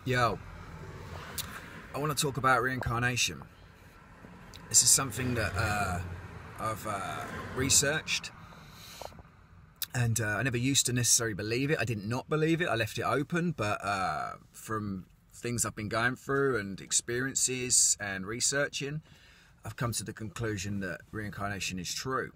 Yo, I want to talk about reincarnation. This is something that I've researched, and I never used to necessarily believe it. I did not believe it. I left it open, but from things I've been going through and experiences and researching, I've come to the conclusion that reincarnation is true.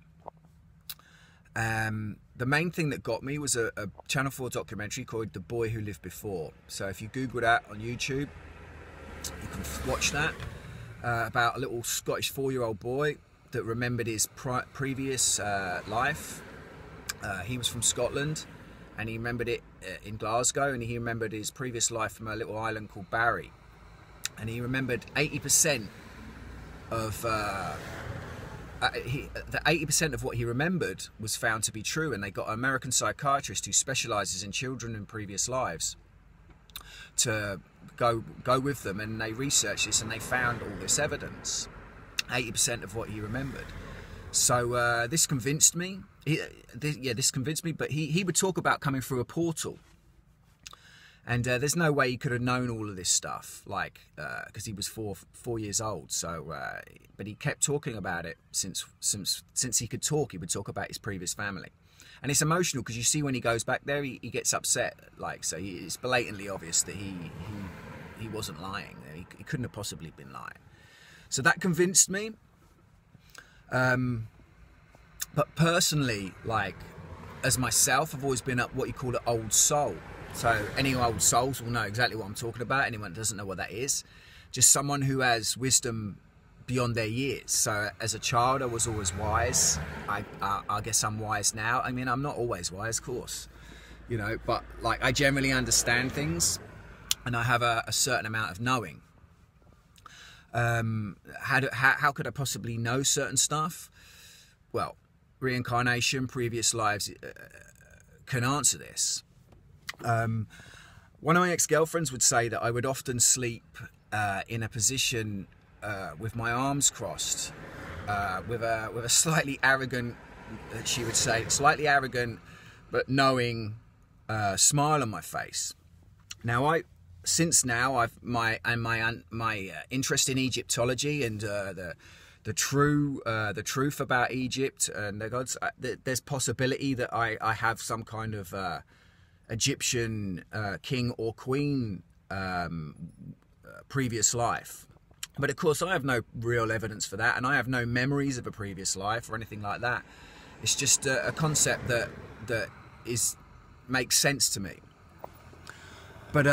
The main thing that got me was a Channel 4 documentary called The Boy Who Lived Before. So if you Google that on YouTube, you can watch that, about a little Scottish 4-year-old boy that remembered his previous life. He was from Scotland, and he remembered it in Glasgow, and he remembered his previous life from a little island called Barry. And he remembered 80% of... the 80% of what he remembered was found to be true, and they got an American psychiatrist who specialises in children in previous lives to go with them, and they researched this and they found all this evidence, 80% of what he remembered. So this convinced me. This convinced me. But he would talk about coming through a portal. And there's no way he could have known all of this stuff, like, because he was four years old. So, but he kept talking about it since he could talk. He would talk about his previous family, and it's emotional because you see when he goes back there, he gets upset. Like, so it's blatantly obvious that he wasn't lying. He couldn't have possibly been lying. So that convinced me. But personally, like, as myself, I've always been what you call an old soul. So any old souls will know exactly what I'm talking about. Anyone that doesn't know what that is, just someone who has wisdom beyond their years. So as a child, I was always wise. I guess I'm wise now. I mean, I'm not always wise, of course, you know, but like I generally understand things, and I have a certain amount of knowing. How could I possibly know certain stuff? Well, reincarnation, previous lives can answer this. One of my ex-girlfriends would say that I would often sleep in a position with my arms crossed, with a slightly arrogant, she would say, slightly arrogant but knowing smile on my face. Now since my interest in Egyptology and the truth about Egypt and the gods, there's possibility that I have some kind of Egyptian king or queen previous life. But of course I have no real evidence for that, and I have no memories of a previous life or anything like that. It's just a concept that makes sense to me. But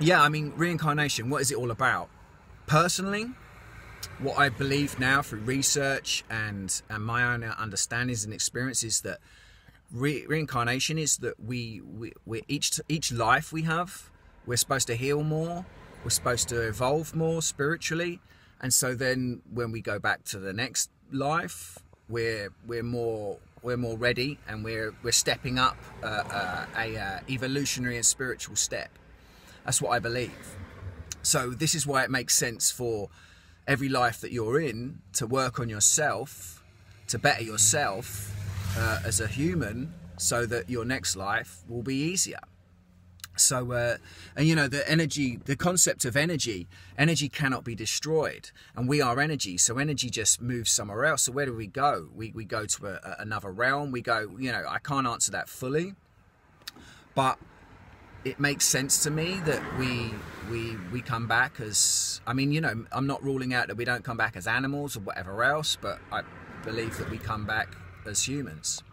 yeah, I mean, reincarnation, what is it all about? Personally, what I believe now through research and my own understandings and experiences, that reincarnation is that we each life we have, we're supposed to heal more, we're supposed to evolve more spiritually, and so then when we go back to the next life, we're more ready, and we're stepping up a evolutionary and spiritual step. That's what I believe. So this is why it makes sense for every life that you're in to work on yourself, to better yourself as a human, so that your next life will be easier. So and you know, the concept of energy cannot be destroyed, and we are energy, so energy just moves somewhere else. So where do we go? We go to another realm. We go, you know, I can't answer that fully, but it makes sense to me that we come back as, I mean, you know, I'm not ruling out that we don't come back as animals or whatever else, but I believe that we come back as humans.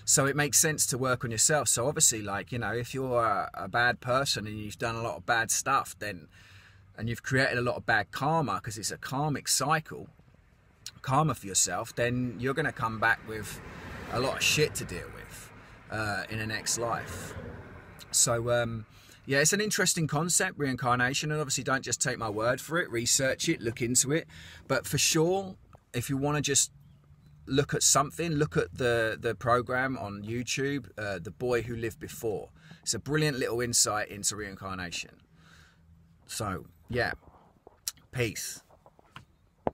So it makes sense to work on yourself. So obviously, like, you know, if you're a bad person and you've done a lot of bad stuff, then, and you've created a lot of bad karma, because it's a karmic cycle, karma for yourself, then you're going to come back with a lot of shit to deal with in the next life. So yeah, it's an interesting concept, reincarnation, and obviously don't just take my word for it, research it, look into it. But for sure, if you want to just look at something, look at the program on YouTube, The Boy Who Lived Before. It's a brilliant little insight into reincarnation. So yeah, peace.